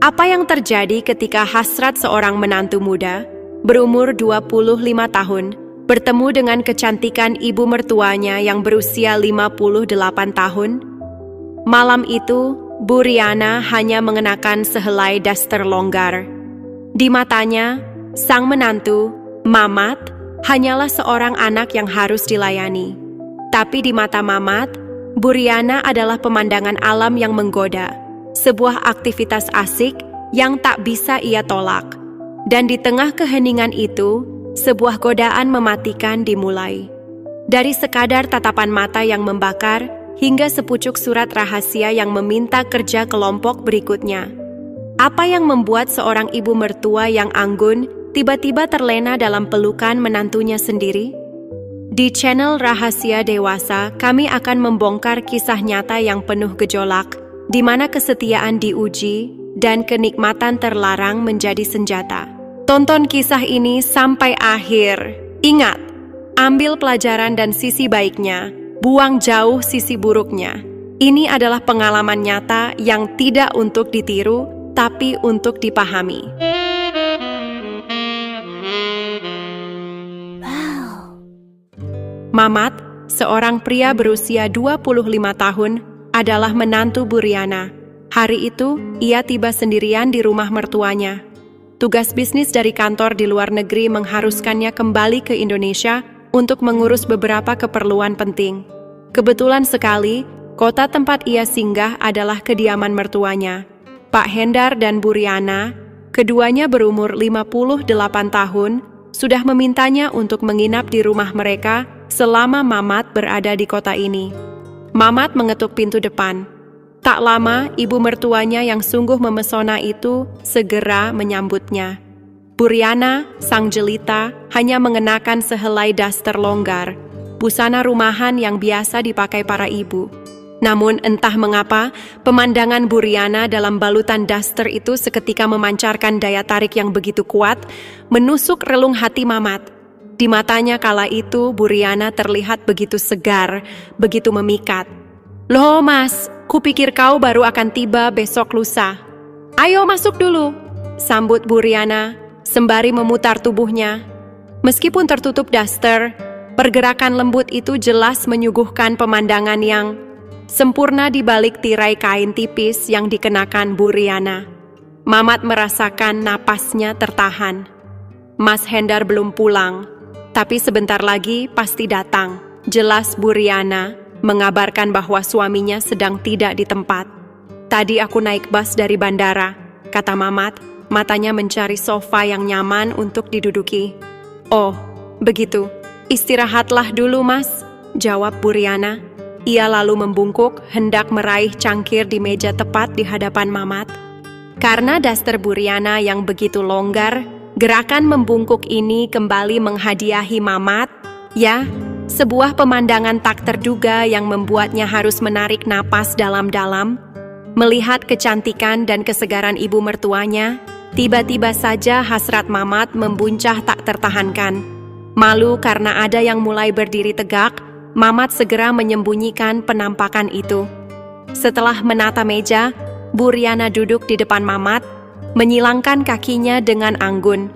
Apa yang terjadi ketika hasrat seorang menantu muda, berumur 25 tahun, bertemu dengan kecantikan ibu mertuanya yang berusia 58 tahun? Malam itu, Bu Riana hanya mengenakan sehelai daster longgar. Di matanya, sang menantu, Mamat, hanyalah seorang anak yang harus dilayani. Tapi di mata Mamat, Bu Riana adalah pemandangan alam yang menggoda, sebuah aktivitas asik yang tak bisa ia tolak. Dan di tengah keheningan itu, sebuah godaan mematikan dimulai. Dari sekadar tatapan mata yang membakar, hingga sepucuk surat rahasia yang meminta kerja kelompok berikutnya. Apa yang membuat seorang ibu mertua yang anggun tiba-tiba terlena dalam pelukan menantunya sendiri? Di channel Rahasia Dewasa, kami akan membongkar kisah nyata yang penuh gejolak, di mana kesetiaan diuji dan kenikmatan terlarang menjadi senjata. Tonton kisah ini sampai akhir. Ingat, ambil pelajaran dan sisi baiknya, buang jauh sisi buruknya. Ini adalah pengalaman nyata yang tidak untuk ditiru, tapi untuk dipahami. Mamat, seorang pria berusia 25 tahun, adalah menantu Bu Riana. Hari itu, ia tiba sendirian di rumah mertuanya. Tugas bisnis dari kantor di luar negeri mengharuskannya kembali ke Indonesia untuk mengurus beberapa keperluan penting. Kebetulan sekali, kota tempat ia singgah adalah kediaman mertuanya, Pak Hendar dan Bu Riana. Keduanya berumur 58 tahun, sudah memintanya untuk menginap di rumah mereka selama Mamat berada di kota ini. Mamat mengetuk pintu depan. Tak lama, ibu mertuanya yang sungguh memesona itu segera menyambutnya. Bu Riana, sang jelita, hanya mengenakan sehelai daster longgar, busana rumahan yang biasa dipakai para ibu. Namun entah mengapa, pemandangan Bu Riana dalam balutan daster itu seketika memancarkan daya tarik yang begitu kuat, menusuk relung hati Mamat. Di matanya kala itu, Bu Riana terlihat begitu segar, begitu memikat. "Loh mas, kupikir kau baru akan tiba besok lusa. Ayo masuk dulu," sambut Bu Riana, sembari memutar tubuhnya. Meskipun tertutup daster, pergerakan lembut itu jelas menyuguhkan pemandangan yang sempurna di balik tirai kain tipis yang dikenakan Bu Riana. Mamat merasakan napasnya tertahan. Mas Hendar belum pulang, tapi sebentar lagi pasti datang. Jelas Bu Riana mengabarkan bahwa suaminya sedang tidak di tempat. "Tadi aku naik bus dari bandara," kata Mamat, matanya mencari sofa yang nyaman untuk diduduki. "Oh, begitu. Istirahatlah dulu, Mas," jawab Bu Riana. Ia lalu membungkuk, hendak meraih cangkir di meja tepat di hadapan Mamat. Karena daster Bu Riana yang begitu longgar, gerakan membungkuk ini kembali menghadiahi Mamat, ya, sebuah pemandangan tak terduga yang membuatnya harus menarik napas dalam-dalam. Melihat kecantikan dan kesegaran ibu mertuanya, tiba-tiba saja hasrat Mamat membuncah tak tertahankan. Malu karena ada yang mulai berdiri tegak, Mamat segera menyembunyikan penampakan itu. Setelah menata meja, Bu Riana duduk di depan Mamat, menyilangkan kakinya dengan anggun.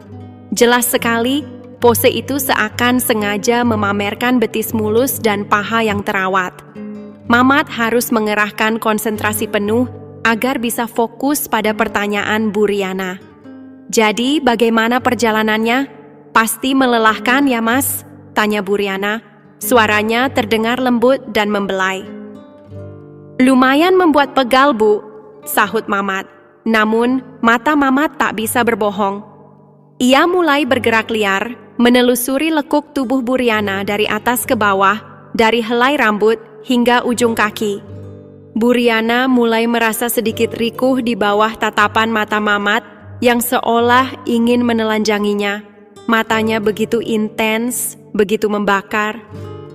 Jelas sekali, pose itu seakan sengaja memamerkan betis mulus dan paha yang terawat. Mamat harus mengerahkan konsentrasi penuh agar bisa fokus pada pertanyaan Bu Riana. "Jadi bagaimana perjalanannya? Pasti melelahkan ya mas?" tanya Bu Riana. Suaranya terdengar lembut dan membelai. "Lumayan membuat pegal, Bu," sahut Mamat. Namun, mata Mamat tak bisa berbohong. Ia mulai bergerak liar, menelusuri lekuk tubuh Bu Riana dari atas ke bawah, dari helai rambut hingga ujung kaki. Bu Riana mulai merasa sedikit rikuh di bawah tatapan mata Mamat yang seolah ingin menelanjanginya. Matanya begitu intens, begitu membakar.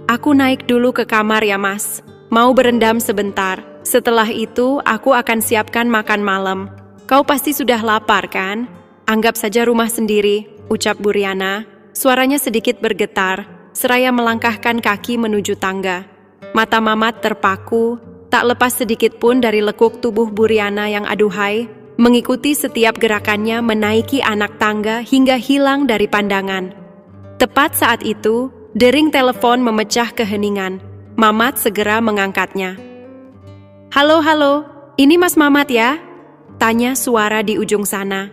"Aku naik dulu ke kamar ya mas, mau berendam sebentar. Setelah itu aku akan siapkan makan malam. Kau pasti sudah lapar kan? Anggap saja rumah sendiri," ucap Bu Riana. Suaranya sedikit bergetar, seraya melangkahkan kaki menuju tangga. Mata Mamat terpaku, tak lepas sedikit pun dari lekuk tubuh Bu Riana yang aduhai. mengikuti setiap gerakannya menaiki anak tangga hingga hilang dari pandangan. Tepat saat itu, dering telepon memecah keheningan. Mamat segera mengangkatnya. "Halo, halo, ini Mas Mamat ya?" tanya suara di ujung sana.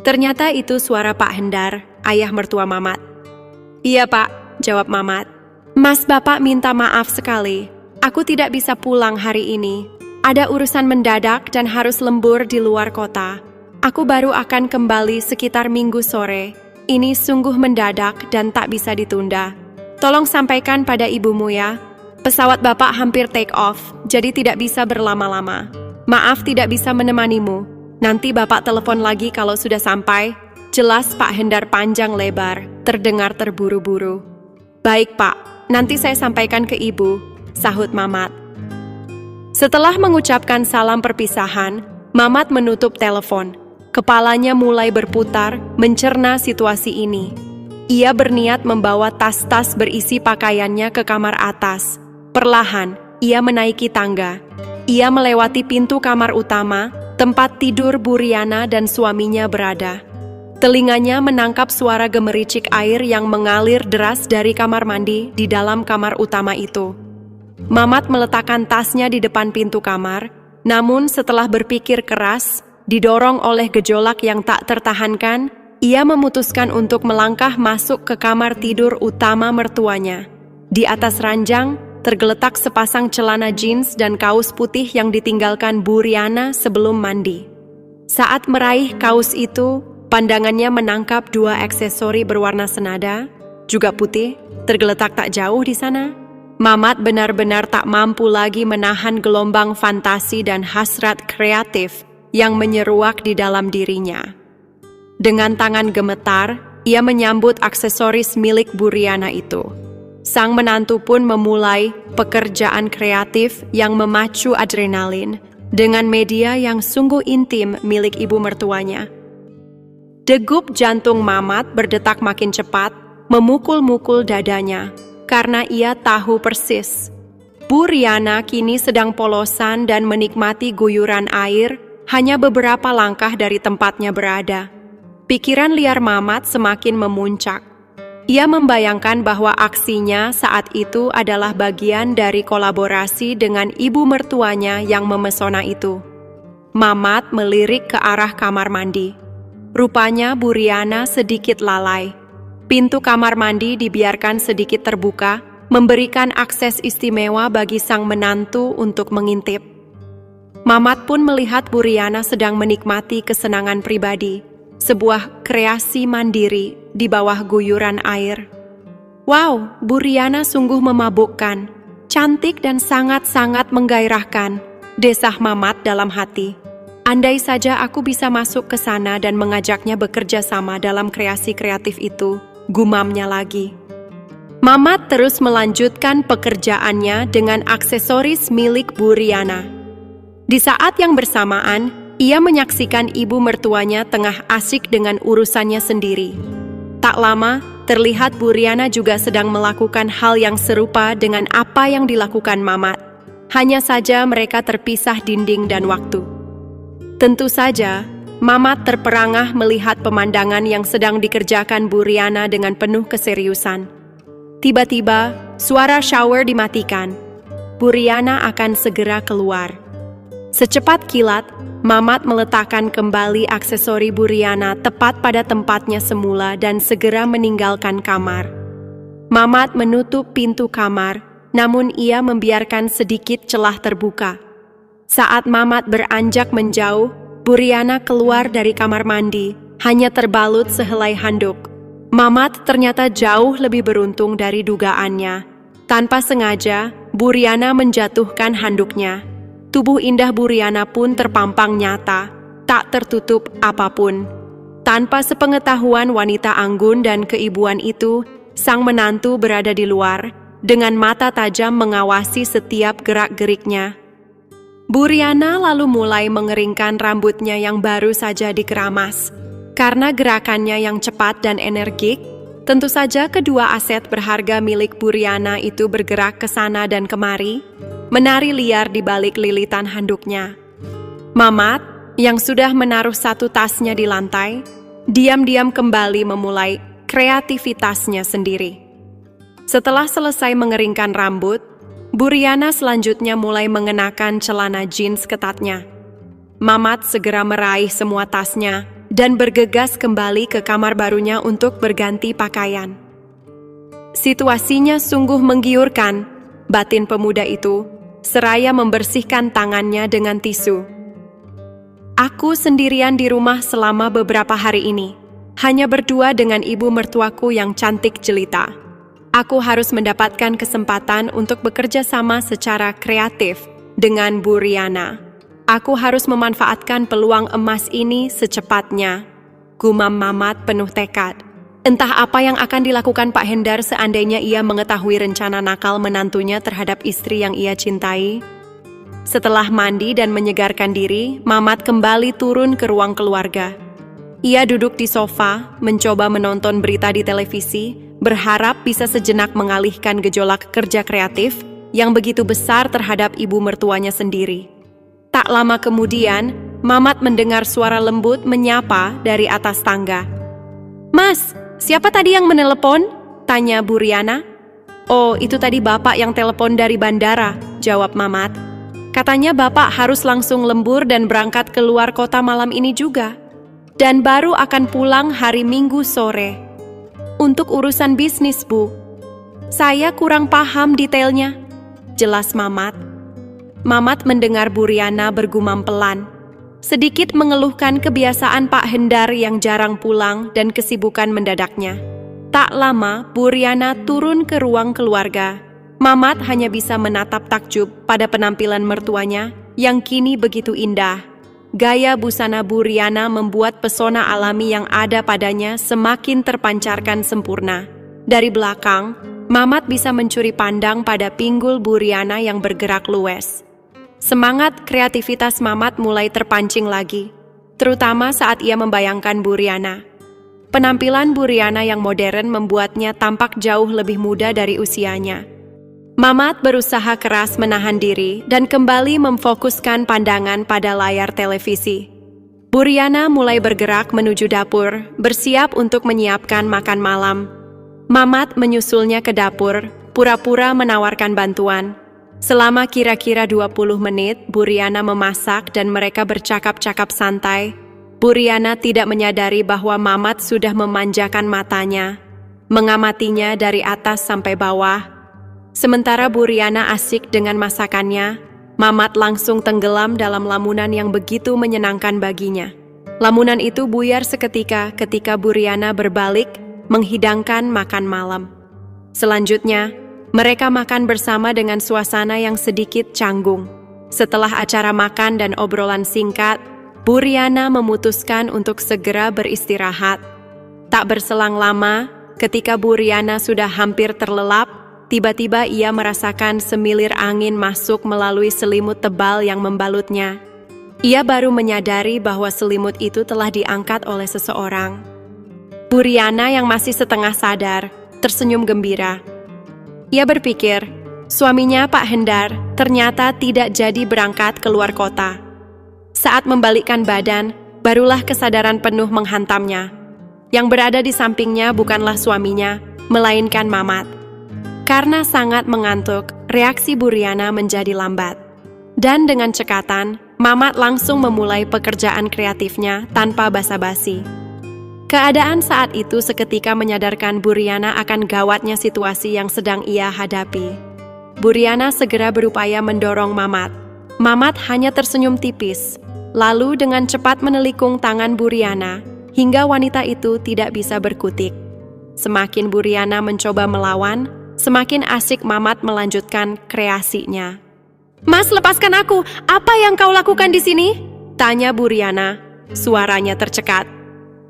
Ternyata itu suara Pak Hendar, ayah mertua Mamat. "Iya Pak," jawab Mamat. "Mas Bapak minta maaf sekali. Aku tidak bisa pulang hari ini. Ada urusan mendadak dan harus lembur di luar kota. Aku baru akan kembali sekitar Minggu sore. Ini sungguh mendadak dan tak bisa ditunda. Tolong sampaikan pada ibumu ya. Pesawat Bapak hampir take off, jadi tidak bisa berlama-lama. Maaf tidak bisa menemanimu. Nanti Bapak telepon lagi kalau sudah sampai." Jelas Pak Hendar panjang lebar, terdengar terburu-buru. "Baik Pak, nanti saya sampaikan ke ibu," sahut Mamat. Setelah mengucapkan salam perpisahan, Mamat menutup telepon. Kepalanya mulai berputar, mencerna situasi ini. Ia berniat membawa tas-tas berisi pakaiannya ke kamar atas. Perlahan, ia menaiki tangga. Ia melewati pintu kamar utama, tempat tidur Bu Riana dan suaminya berada. Telinganya menangkap suara gemericik air yang mengalir deras dari kamar mandi di dalam kamar utama itu. Mamat meletakkan tasnya di depan pintu kamar, namun setelah berpikir keras, didorong oleh gejolak yang tak tertahankan, ia memutuskan untuk melangkah masuk ke kamar tidur utama mertuanya. Di atas ranjang, tergeletak sepasang celana jeans dan kaos putih yang ditinggalkan Bu Riana sebelum mandi. Saat meraih kaos itu, pandangannya menangkap dua aksesori berwarna senada, juga putih, tergeletak tak jauh di sana. Mamat benar-benar tak mampu lagi menahan gelombang fantasi dan hasrat kreatif yang menyeruak di dalam dirinya. Dengan tangan gemetar, ia menyambut aksesoris milik Bu Riana itu. Sang menantu pun memulai pekerjaan kreatif yang memacu adrenalin dengan media yang sungguh intim milik ibu mertuanya. Degup jantung Mamat berdetak makin cepat, memukul-mukul dadanya, karena ia tahu persis. Bu Riana kini sedang polosan dan menikmati guyuran air hanya beberapa langkah dari tempatnya berada. Pikiran liar Mamat semakin memuncak. Ia membayangkan bahwa aksinya saat itu adalah bagian dari kolaborasi dengan ibu mertuanya yang memesona itu. Mamat melirik ke arah kamar mandi. Rupanya Bu Riana sedikit lalai. Pintu kamar mandi dibiarkan sedikit terbuka, memberikan akses istimewa bagi sang menantu untuk mengintip. Mamat pun melihat Bu Riana sedang menikmati kesenangan pribadi, sebuah kreasi mandiri di bawah guyuran air. Wow, Bu Riana sungguh memabukkan, cantik dan sangat-sangat menggairahkan, desah Mamat dalam hati. Andai saja aku bisa masuk ke sana dan mengajaknya bekerja sama dalam kreasi kreatif itu, gumamnya lagi. Mamat terus melanjutkan pekerjaannya dengan aksesoris milik Bu Riana. Di saat yang bersamaan, ia menyaksikan ibu mertuanya tengah asik dengan urusannya sendiri. Tak lama, terlihat Bu Riana juga sedang melakukan hal yang serupa dengan apa yang dilakukan Mamat. Hanya saja mereka terpisah dinding dan waktu. Tentu saja, Mamat terperangah melihat pemandangan yang sedang dikerjakan Bu Riana dengan penuh keseriusan. Tiba-tiba, suara shower dimatikan. Bu Riana akan segera keluar. Secepat kilat, Mamat meletakkan kembali aksesori Bu Riana tepat pada tempatnya semula dan segera meninggalkan kamar. Mamat menutup pintu kamar, namun ia membiarkan sedikit celah terbuka. Saat Mamat beranjak menjauh, Bu Riana keluar dari kamar mandi, hanya terbalut sehelai handuk. Mamat ternyata jauh lebih beruntung dari dugaannya. Tanpa sengaja, Bu Riana menjatuhkan handuknya. Tubuh indah Bu Riana pun terpampang nyata, tak tertutup apapun. Tanpa sepengetahuan wanita anggun dan keibuan itu, sang menantu berada di luar, dengan mata tajam mengawasi setiap gerak-geriknya. Bu Riana lalu mulai mengeringkan rambutnya yang baru saja dikeramas. Karena gerakannya yang cepat dan energik, tentu saja kedua aset berharga milik Bu Riana itu bergerak ke sana dan kemari, menari liar di balik lilitan handuknya. Mamat, yang sudah menaruh satu tasnya di lantai, diam-diam kembali memulai kreativitasnya sendiri. Setelah selesai mengeringkan rambut, Buriana selanjutnya mulai mengenakan celana jeans ketatnya. Mamat segera meraih semua tasnya dan bergegas kembali ke kamar barunya untuk berganti pakaian. Situasinya sungguh menggiurkan, batin pemuda itu, seraya membersihkan tangannya dengan tisu. Aku sendirian di rumah selama beberapa hari ini, hanya berdua dengan ibu mertuaku yang cantik jelita. Aku harus mendapatkan kesempatan untuk bekerja sama secara kreatif dengan Buriana. Aku harus memanfaatkan peluang emas ini secepatnya, gumam Mamat penuh tekad. Entah apa yang akan dilakukan Pak Hendar seandainya ia mengetahui rencana nakal menantunya terhadap istri yang ia cintai. Setelah mandi dan menyegarkan diri, Mamat kembali turun ke ruang keluarga. Ia duduk di sofa, mencoba menonton berita di televisi, berharap bisa sejenak mengalihkan gejolak kerja kreatif yang begitu besar terhadap ibu mertuanya sendiri. Tak lama kemudian, Mamat mendengar suara lembut menyapa dari atas tangga. "Mas, siapa tadi yang menelepon?" tanya Buriana. "Oh, itu tadi bapak yang telepon dari bandara," jawab Mamat. "Katanya bapak harus langsung lembur dan berangkat keluar kota malam ini juga. Dan baru akan pulang hari Minggu sore. Untuk urusan bisnis, Bu." "Saya kurang paham detailnya," jelas Mamat. Mamat mendengar Buriana bergumam pelan, sedikit mengeluhkan kebiasaan Pak Hendar yang jarang pulang dan kesibukan mendadaknya. Tak lama, Buriana turun ke ruang keluarga. Mamat hanya bisa menatap takjub pada penampilan mertuanya yang kini begitu indah. Gaya busana Buriana membuat pesona alami yang ada padanya semakin terpancarkan sempurna. Dari belakang, Mamat bisa mencuri pandang pada pinggul Buriana yang bergerak luwes. Semangat kreativitas Mamat mulai terpancing lagi, terutama saat ia membayangkan Buriana. Penampilan Buriana yang modern membuatnya tampak jauh lebih muda dari usianya. Mamat berusaha keras menahan diri dan kembali memfokuskan pandangan pada layar televisi. Buriana mulai bergerak menuju dapur, bersiap untuk menyiapkan makan malam. Mamat menyusulnya ke dapur, pura-pura menawarkan bantuan. Selama kira-kira 20 menit, Buriana memasak dan mereka bercakap-cakap santai. Buriana tidak menyadari bahwa Mamat sudah memanjakan matanya, mengamatinya dari atas sampai bawah. Sementara Buriana asik dengan masakannya, Mamat langsung tenggelam dalam lamunan yang begitu menyenangkan baginya. Lamunan itu buyar seketika ketika Buriana berbalik menghidangkan makan malam. Selanjutnya, mereka makan bersama dengan suasana yang sedikit canggung. Setelah acara makan dan obrolan singkat, Buriana memutuskan untuk segera beristirahat. Tak berselang lama, ketika Buriana sudah hampir terlelap, tiba-tiba ia merasakan semilir angin masuk melalui selimut tebal yang membalutnya. Ia baru menyadari bahwa selimut itu telah diangkat oleh seseorang. Buriana yang masih setengah sadar, tersenyum gembira. Ia berpikir, suaminya Pak Hendar ternyata tidak jadi berangkat keluar kota. Saat membalikkan badan, barulah kesadaran penuh menghantamnya. Yang berada di sampingnya bukanlah suaminya, melainkan Mamat. Karena sangat mengantuk, reaksi Buriana menjadi lambat. Dan dengan cekatan, Mamat langsung memulai pekerjaan kreatifnya tanpa basa-basi. Keadaan saat itu seketika menyadarkan Buriana akan gawatnya situasi yang sedang ia hadapi. Buriana segera berupaya mendorong Mamat. Mamat hanya tersenyum tipis, lalu dengan cepat menelikung tangan Buriana hingga wanita itu tidak bisa berkutik. Semakin Buriana mencoba melawan, semakin asik Mamat melanjutkan kreasinya. "Mas, lepaskan aku! Apa yang kau lakukan di sini?" tanya Buriana. Suaranya tercekat.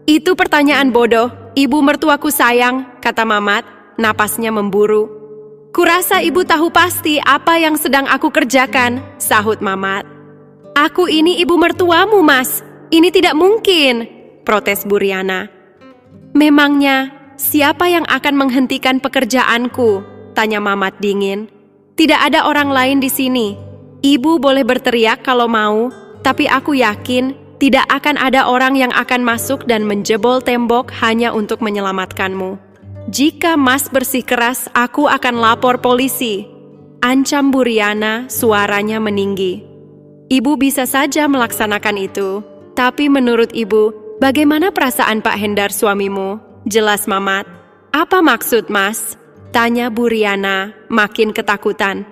"Itu pertanyaan bodoh, ibu mertuaku sayang," kata Mamat, napasnya memburu. "Kurasa ibu tahu pasti apa yang sedang aku kerjakan," sahut Mamat. "Aku ini ibu mertuamu, Mas. Ini tidak mungkin," protes Buriana. "Memangnya, siapa yang akan menghentikan pekerjaanku?" tanya Mamat dingin. "Tidak ada orang lain di sini. Ibu boleh berteriak kalau mau, tapi aku yakin Tidak akan ada orang yang akan masuk dan menjebol tembok hanya untuk menyelamatkanmu. Jika Mas bersikeras, aku akan lapor polisi. Ancam Buriana, suaranya meninggi. Ibu bisa saja melaksanakan itu. Tapi menurut ibu, bagaimana perasaan Pak Hendar suamimu? Jelas Mamat. Apa maksud Mas? Tanya Buriana, makin ketakutan.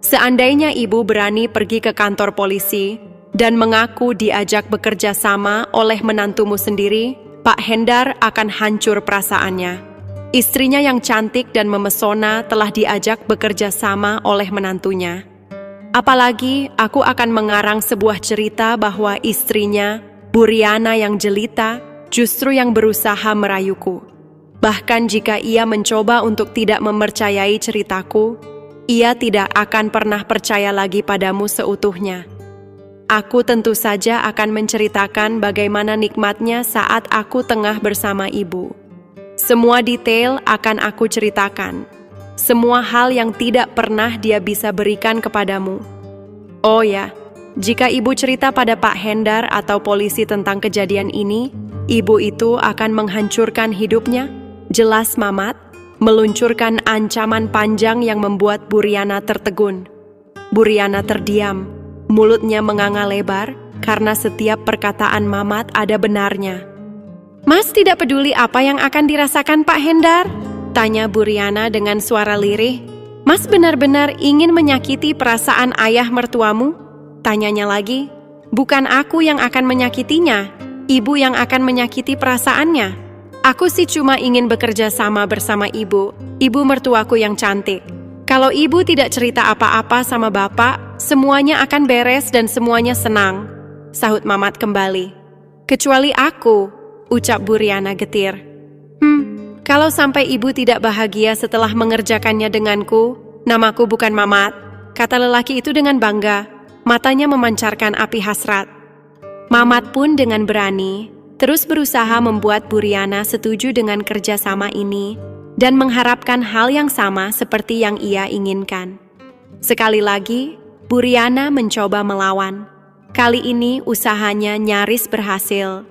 Seandainya ibu berani pergi ke kantor polisi dan mengaku diajak bekerja sama oleh menantumu sendiri, Pak Hendar akan hancur perasaannya. Istrinya yang cantik dan memesona telah diajak bekerja sama oleh menantunya. Apalagi aku akan mengarang sebuah cerita bahwa istrinya, Buriana yang jelita, justru yang berusaha merayuku. Bahkan jika ia mencoba untuk tidak mempercayai ceritaku, ia tidak akan pernah percaya lagi padamu seutuhnya. Aku tentu saja akan menceritakan bagaimana nikmatnya saat aku tengah bersama ibu. Semua detail akan aku ceritakan. Semua hal yang tidak pernah dia bisa berikan kepadamu. Oh ya, jika ibu cerita pada Pak Hendar atau polisi tentang kejadian ini, ibu itu akan menghancurkan hidupnya. Jelas Mamat, meluncurkan ancaman panjang yang membuat Buriana tertegun. Buriana terdiam. Mulutnya menganga lebar karena setiap perkataan Mamat ada benarnya. Mas tidak peduli apa yang akan dirasakan Pak Hendar? Tanya Buriana dengan suara lirih. Mas benar-benar ingin menyakiti perasaan ayah mertuamu? Tanyanya lagi. Bukan aku yang akan menyakitinya, ibu yang akan menyakiti perasaannya. Aku sih cuma ingin bekerja sama bersama ibu mertuaku yang cantik. Kalau ibu tidak cerita apa-apa sama bapak, semuanya akan beres dan semuanya senang, sahut Mamat kembali. Kecuali aku, ucap Buriana getir. Kalau sampai ibu tidak bahagia setelah mengerjakannya denganku, namaku bukan Mamat, kata lelaki itu dengan bangga, matanya memancarkan api hasrat. Mamat pun dengan berani, terus berusaha membuat Buriana setuju dengan kerjasama ini, dan mengharapkan hal yang sama seperti yang ia inginkan. Sekali lagi, Buriana mencoba melawan. Kali ini usahanya nyaris berhasil.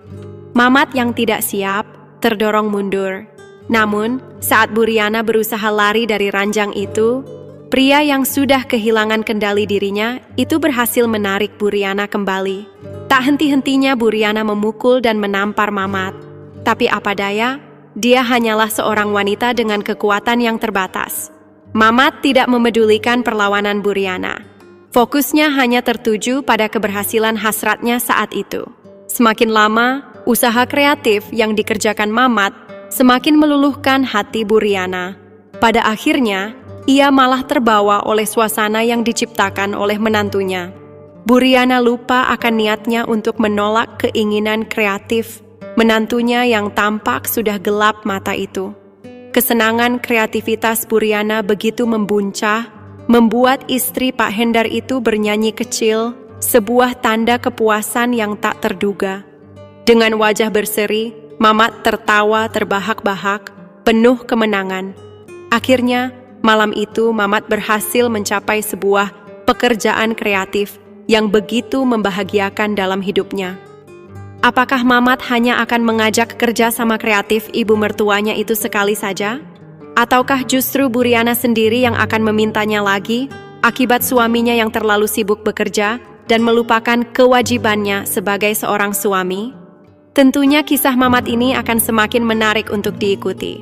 Mamat yang tidak siap, terdorong mundur. Namun, saat Buriana berusaha lari dari ranjang itu, pria yang sudah kehilangan kendali dirinya itu berhasil menarik Buriana kembali. Tak henti-hentinya Buriana memukul dan menampar Mamat. Tapi apa daya, dia hanyalah seorang wanita dengan kekuatan yang terbatas. Mamat tidak memedulikan perlawanan Buriana. Fokusnya hanya tertuju pada keberhasilan hasratnya saat itu. Semakin lama, usaha kreatif yang dikerjakan Mamat semakin meluluhkan hati Buriana. Pada akhirnya, ia malah terbawa oleh suasana yang diciptakan oleh menantunya. Buriana lupa akan niatnya untuk menolak keinginan kreatif menantunya yang tampak sudah gelap mata itu. Kesenangan kreativitas Buriana begitu membuncah, membuat istri Pak Hendar itu bernyanyi kecil, sebuah tanda kepuasan yang tak terduga. Dengan wajah berseri, Mamat tertawa terbahak-bahak, penuh kemenangan. Akhirnya, malam itu Mamat berhasil mencapai sebuah pekerjaan kreatif yang begitu membahagiakan dalam hidupnya. Apakah Mamat hanya akan mengajak kerja sama kreatif ibu mertuanya itu sekali saja? Ataukah justru Buriana sendiri yang akan memintanya lagi akibat suaminya yang terlalu sibuk bekerja dan melupakan kewajibannya sebagai seorang suami? Tentunya kisah Mamat ini akan semakin menarik untuk diikuti.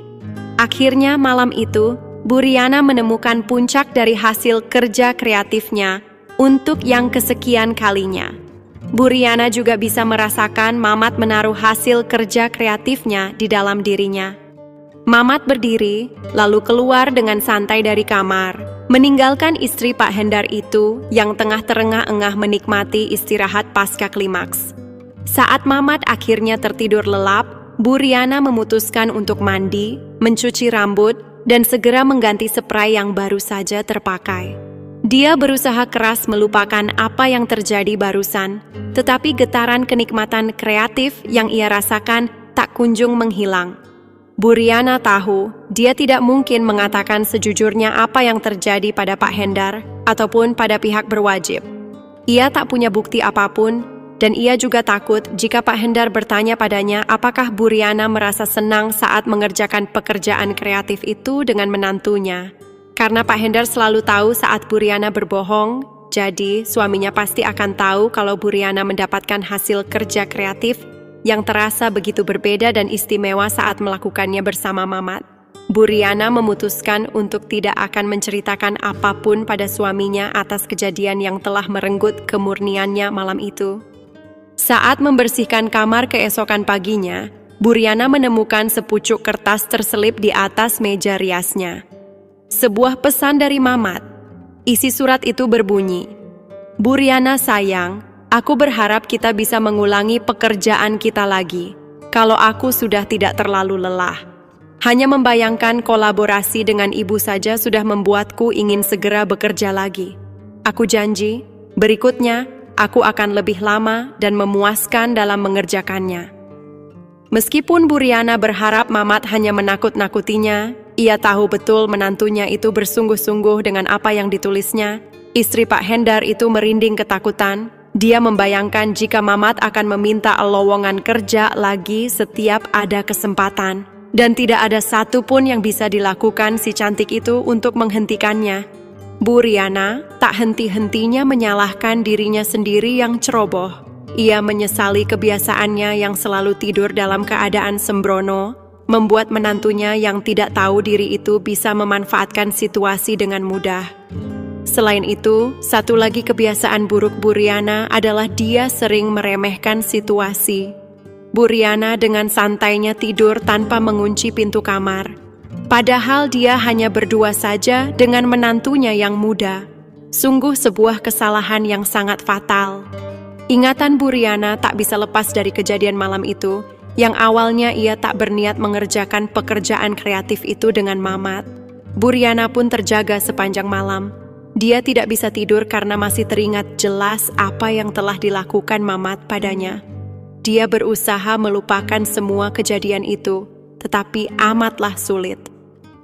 Akhirnya malam itu, Buriana menemukan puncak dari hasil kerja kreatifnya untuk yang kesekian kalinya. Buriana juga bisa merasakan Mamat menaruh hasil kerja kreatifnya di dalam dirinya. Mamat berdiri, lalu keluar dengan santai dari kamar, meninggalkan istri Pak Hendar itu yang tengah terengah-engah menikmati istirahat pasca klimaks. Saat Mamat akhirnya tertidur lelap, Buriana memutuskan untuk mandi, mencuci rambut, dan segera mengganti spray yang baru saja terpakai. Dia berusaha keras melupakan apa yang terjadi barusan, tetapi getaran kenikmatan kreatif yang ia rasakan tak kunjung menghilang. Buriana tahu dia tidak mungkin mengatakan sejujurnya apa yang terjadi pada Pak Hendar ataupun pada pihak berwajib. Ia tak punya bukti apapun, Dan ia juga takut jika Pak Hendar bertanya padanya apakah Bu Riana merasa senang saat mengerjakan pekerjaan kreatif itu dengan menantunya. Karena Pak Hendar selalu tahu saat Bu Riana berbohong, jadi suaminya pasti akan tahu kalau Bu Riana mendapatkan hasil kerja kreatif yang terasa begitu berbeda dan istimewa saat melakukannya bersama Mamat. Bu Riana memutuskan untuk tidak akan menceritakan apapun pada suaminya atas kejadian yang telah merenggut kemurniannya malam itu. Saat membersihkan kamar keesokan paginya, Bu Riana menemukan sepucuk kertas terselip di atas meja riasnya. Sebuah pesan dari Mamat. Isi surat itu berbunyi, "Bu Riana sayang, aku berharap kita bisa mengulangi pekerjaan kita lagi, kalau aku sudah tidak terlalu lelah. Hanya membayangkan kolaborasi dengan ibu saja sudah membuatku ingin segera bekerja lagi. Aku janji, berikutnya aku akan lebih lama dan memuaskan dalam mengerjakannya." Meskipun Bu Riana berharap Mamat hanya menakut-nakutinya, ia tahu betul menantunya itu bersungguh-sungguh dengan apa yang ditulisnya. Istri Pak Hendar itu merinding ketakutan. Dia membayangkan jika Mamat akan meminta lowongan kerja lagi setiap ada kesempatan. Dan tidak ada satu pun yang bisa dilakukan si cantik itu untuk menghentikannya. Bu Riana tak henti-hentinya menyalahkan dirinya sendiri yang ceroboh. Ia menyesali kebiasaannya yang selalu tidur dalam keadaan sembrono, membuat menantunya yang tidak tahu diri itu bisa memanfaatkan situasi dengan mudah. Selain itu, satu lagi kebiasaan buruk Bu Riana adalah dia sering meremehkan situasi. Bu Riana dengan santainya tidur tanpa mengunci pintu kamar. Padahal dia hanya berdua saja dengan menantunya yang muda. Sungguh sebuah kesalahan yang sangat fatal. Ingatan Bu Riana tak bisa lepas dari kejadian malam itu, yang awalnya ia tak berniat mengerjakan pekerjaan kreatif itu dengan Mamat. Bu Riana pun terjaga sepanjang malam. Dia tidak bisa tidur karena masih teringat jelas apa yang telah dilakukan Mamat padanya. Dia berusaha melupakan semua kejadian itu, tetapi amatlah sulit.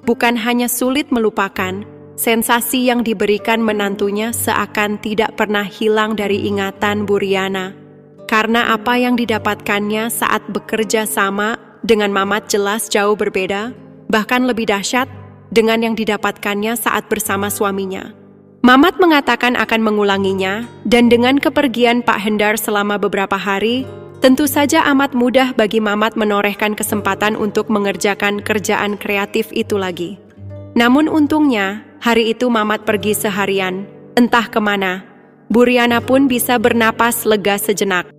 Bukan hanya sulit melupakan, sensasi yang diberikan menantunya seakan tidak pernah hilang dari ingatan Bu Riana. Karena apa yang didapatkannya saat bekerja sama dengan Mamat jelas jauh berbeda, bahkan lebih dahsyat dengan yang didapatkannya saat bersama suaminya. Mamat mengatakan akan mengulanginya, dan dengan kepergian Pak Hendar selama beberapa hari, tentu saja amat mudah bagi Mamat menorehkan kesempatan untuk mengerjakan kerjaan kreatif itu lagi. Namun untungnya, hari itu Mamat pergi seharian, entah kemana. Bu Riana pun bisa bernapas lega sejenak.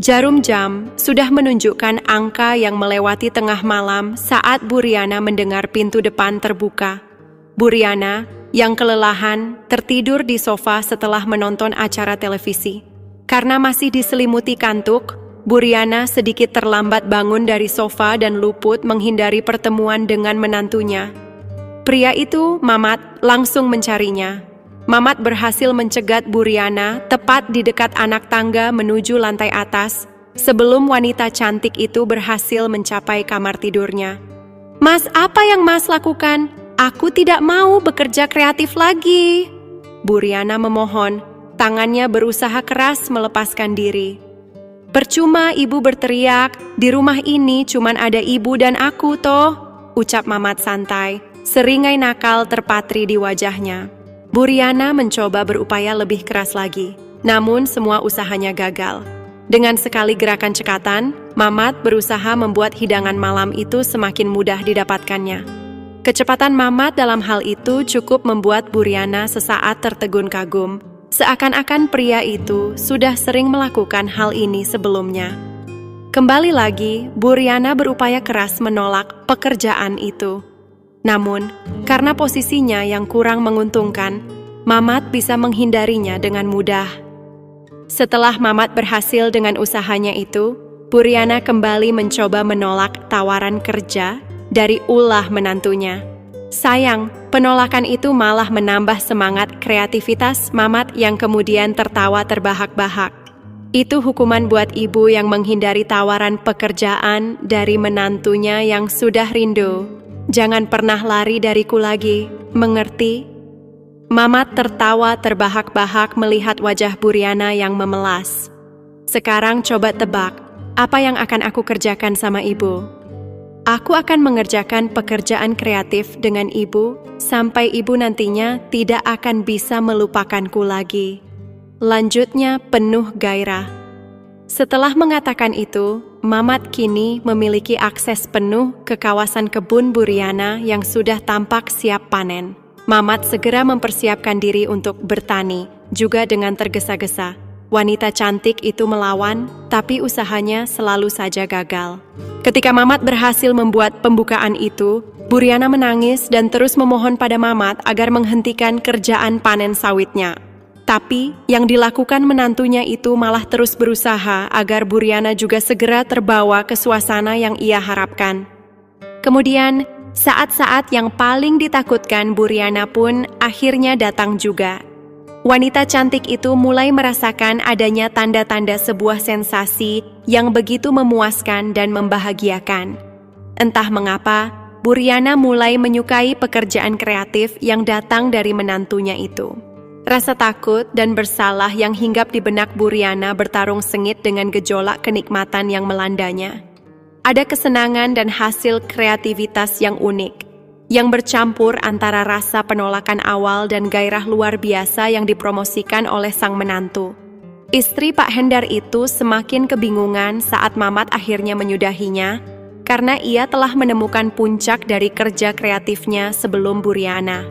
Jarum jam sudah menunjukkan angka yang melewati tengah malam saat Bu Riana mendengar pintu depan terbuka. Bu Riana, yang kelelahan, tertidur di sofa setelah menonton acara televisi. Karena masih diselimuti kantuk, Bu Riana sedikit terlambat bangun dari sofa dan luput menghindari pertemuan dengan menantunya. Pria itu, Mamat, langsung mencarinya. Mamat berhasil mencegat Bu Riana tepat di dekat anak tangga menuju lantai atas, sebelum wanita cantik itu berhasil mencapai kamar tidurnya. "Mas, apa yang Mas lakukan? Aku tidak mau bekerja kreatif lagi." Bu Riana memohon, tangannya berusaha keras melepaskan diri. "Percuma ibu berteriak, di rumah ini cuman ada ibu dan aku toh," ucap Mamat santai. Seringai nakal terpatri di wajahnya. Bu Riana mencoba berupaya lebih keras lagi, namun semua usahanya gagal. Dengan sekali gerakan cekatan, Mamat berusaha membuat hidangan malam itu semakin mudah didapatkannya. Kecepatan Mamat dalam hal itu cukup membuat Bu Riana sesaat tertegun kagum, seakan-akan pria itu sudah sering melakukan hal ini sebelumnya. Kembali lagi, Bu Riana berupaya keras menolak pekerjaan itu. Namun, karena posisinya yang kurang menguntungkan, Mamat bisa menghindarinya dengan mudah. Setelah Mamat berhasil dengan usahanya itu, Bu Riana kembali mencoba menolak tawaran kerja dari ulah menantunya. Sayang, penolakan itu malah menambah semangat kreativitas Mamat yang kemudian tertawa terbahak-bahak. Itu hukuman buat ibu yang menghindari tawaran pekerjaan dari menantunya yang sudah rindu. Jangan pernah lari dariku lagi, mengerti? Mamat tertawa terbahak-bahak melihat wajah Bu Riana yang memelas. Sekarang coba tebak, apa yang akan aku kerjakan sama ibu? Aku akan mengerjakan pekerjaan kreatif dengan ibu sampai ibu nantinya tidak akan bisa melupakanku lagi. Lanjutnya penuh gairah. Setelah mengatakan itu, Mamat kini memiliki akses penuh ke kawasan kebun Buriana yang sudah tampak siap panen. Mamat segera mempersiapkan diri untuk bertani, juga dengan tergesa-gesa. Wanita cantik itu melawan, tapi usahanya selalu saja gagal. Ketika Mamat berhasil membuat pembukaan itu, Buriana menangis dan terus memohon pada Mamat agar menghentikan kerjaan panen sawitnya. Tapi, yang dilakukan menantunya itu malah terus berusaha agar Buriana juga segera terbawa ke suasana yang ia harapkan. Kemudian, saat-saat yang paling ditakutkan Buriana pun akhirnya datang juga. Wanita cantik itu mulai merasakan adanya tanda-tanda sebuah sensasi yang begitu memuaskan dan membahagiakan. Entah mengapa, Buriana mulai menyukai pekerjaan kreatif yang datang dari menantunya itu. Rasa takut dan bersalah yang hinggap di benak Buriana bertarung sengit dengan gejolak kenikmatan yang melandanya. Ada kesenangan dan hasil kreativitas yang unik, yang bercampur antara rasa penolakan awal dan gairah luar biasa yang dipromosikan oleh sang menantu. Istri Pak Hendar itu semakin kebingungan saat Mamat akhirnya menyudahinya, karena ia telah menemukan puncak dari kerja kreatifnya sebelum Buriana.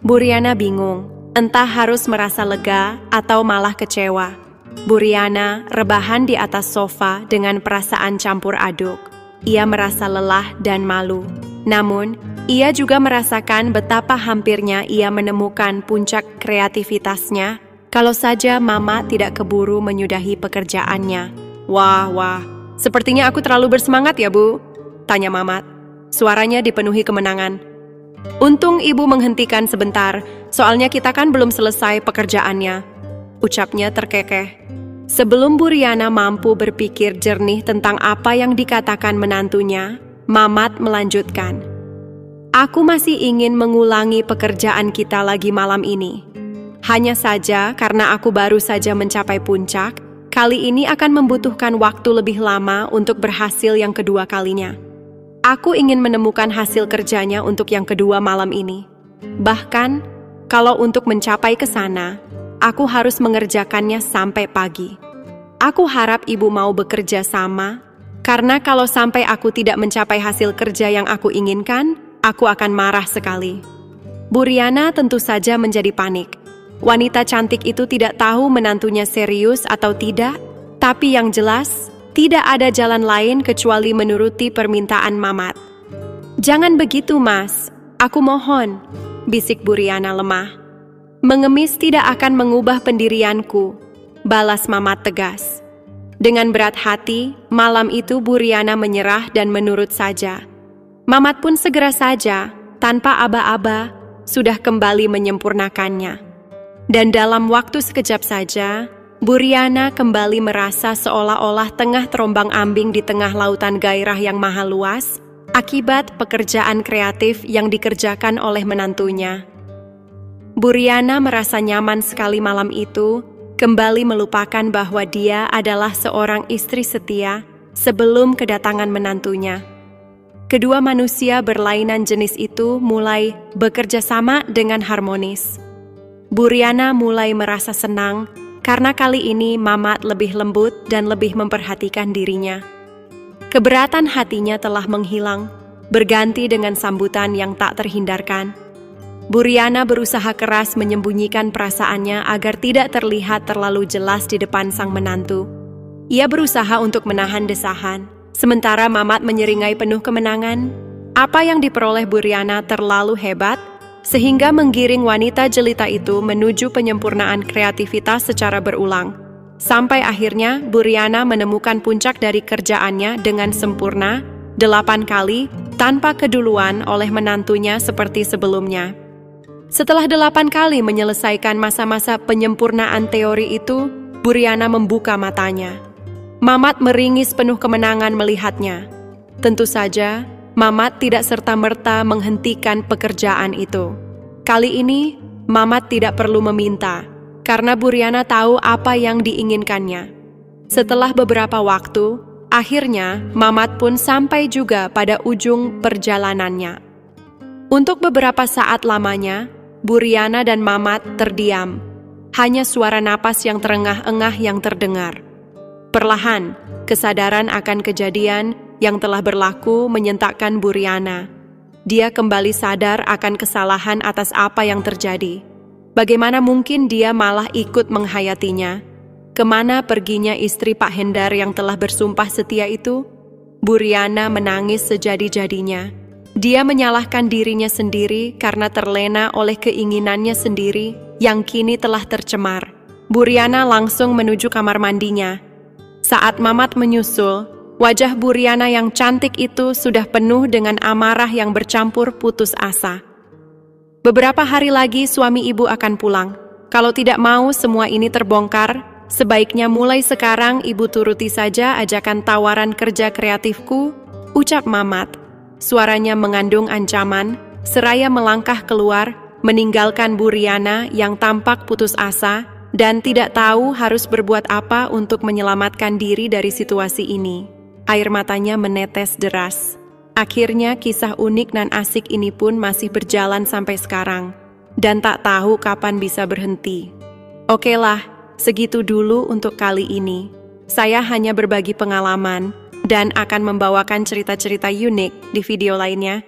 Buriana bingung. Entah harus merasa lega atau malah kecewa. Buriana rebahan di atas sofa dengan perasaan campur aduk. Ia merasa lelah dan malu. Namun, ia juga merasakan betapa hampirnya ia menemukan puncak kreativitasnya kalau saja Mama tidak keburu menyudahi pekerjaannya. Wah, sepertinya aku terlalu bersemangat ya, Bu? Tanya Mamat. Suaranya dipenuhi kemenangan. Untung ibu menghentikan sebentar, soalnya kita kan belum selesai pekerjaannya, ucapnya terkekeh. Sebelum Buriana mampu berpikir jernih tentang apa yang dikatakan menantunya, Mamat melanjutkan. Aku masih ingin mengulangi pekerjaan kita lagi malam ini. Hanya saja karena aku baru saja mencapai puncak, kali ini akan membutuhkan waktu lebih lama untuk berhasil yang kedua kalinya. Aku ingin menemukan hasil kerjanya untuk yang kedua malam ini. Bahkan, kalau untuk mencapai ke sana, aku harus mengerjakannya sampai pagi. Aku harap ibu mau bekerja sama, karena kalau sampai aku tidak mencapai hasil kerja yang aku inginkan, aku akan marah sekali. Buriana tentu saja menjadi panik. Wanita cantik itu tidak tahu menantunya serius atau tidak, tapi yang jelas, tidak ada jalan lain kecuali menuruti permintaan Mamat. Jangan begitu, Mas. Aku mohon, bisik Buriana lemah. Mengemis tidak akan mengubah pendirianku, balas Mamat tegas. Dengan berat hati, malam itu Buriana menyerah dan menurut saja. Mamat pun segera saja, tanpa aba-aba, sudah kembali menyempurnakannya. Dan dalam waktu sekejap saja, Buriana kembali merasa seolah-olah tengah terombang-ambing di tengah lautan gairah yang maha luas akibat pekerjaan kreatif yang dikerjakan oleh menantunya. Buriana merasa nyaman sekali malam itu, kembali melupakan bahwa dia adalah seorang istri setia sebelum kedatangan menantunya. Kedua manusia berlainan jenis itu mulai bekerja sama dengan harmonis. Buriana mulai merasa senang karena kali ini Mamat lebih lembut dan lebih memperhatikan dirinya. Keberatan hatinya telah menghilang, berganti dengan sambutan yang tak terhindarkan. Buriana berusaha keras menyembunyikan perasaannya agar tidak terlihat terlalu jelas di depan sang menantu. Ia berusaha untuk menahan desahan, sementara Mamat menyeringai penuh kemenangan. Apa yang diperoleh Buriana terlalu hebat, sehingga menggiring wanita jelita itu menuju penyempurnaan kreativitas secara berulang. Sampai akhirnya Buriana menemukan puncak dari kerjaannya dengan sempurna 8 kali tanpa keduluan oleh menantunya seperti sebelumnya. Setelah 8 kali menyelesaikan masa-masa penyempurnaan teori itu, Buriana membuka matanya. Mamat meringis penuh kemenangan melihatnya. Tentu saja, Mamat tidak serta-merta menghentikan pekerjaan itu. Kali ini, Mamat tidak perlu meminta, karena Buriana tahu apa yang diinginkannya. Setelah beberapa waktu, akhirnya Mamat pun sampai juga pada ujung perjalanannya. Untuk beberapa saat lamanya, Buriana dan Mamat terdiam. Hanya suara napas yang terengah-engah yang terdengar. Perlahan, kesadaran akan kejadian yang telah berlaku menyentakkan Buriana. Dia kembali sadar akan kesalahan atas apa yang terjadi. Bagaimana mungkin dia malah ikut menghayatinya? Kemana perginya istri Pak Hendar yang telah bersumpah setia itu? Buriana menangis sejadi-jadinya. Dia menyalahkan dirinya sendiri karena terlena oleh keinginannya sendiri yang kini telah tercemar. Buriana langsung menuju kamar mandinya. Saat Mamat menyusul, wajah Buriana yang cantik itu sudah penuh dengan amarah yang bercampur putus asa. Beberapa hari lagi suami ibu akan pulang. Kalau tidak mau semua ini terbongkar, sebaiknya mulai sekarang ibu turuti saja ajakan tawaran kerja kreatifku, ucap Mamat. Suaranya mengandung ancaman, seraya melangkah keluar, meninggalkan Buriana yang tampak putus asa dan tidak tahu harus berbuat apa untuk menyelamatkan diri dari situasi ini. Air matanya menetes deras. Akhirnya kisah unik dan asik ini pun masih berjalan sampai sekarang, dan tak tahu kapan bisa berhenti. Okelah, segitu dulu untuk kali ini. Saya hanya berbagi pengalaman, dan akan membawakan cerita-cerita unik di video lainnya.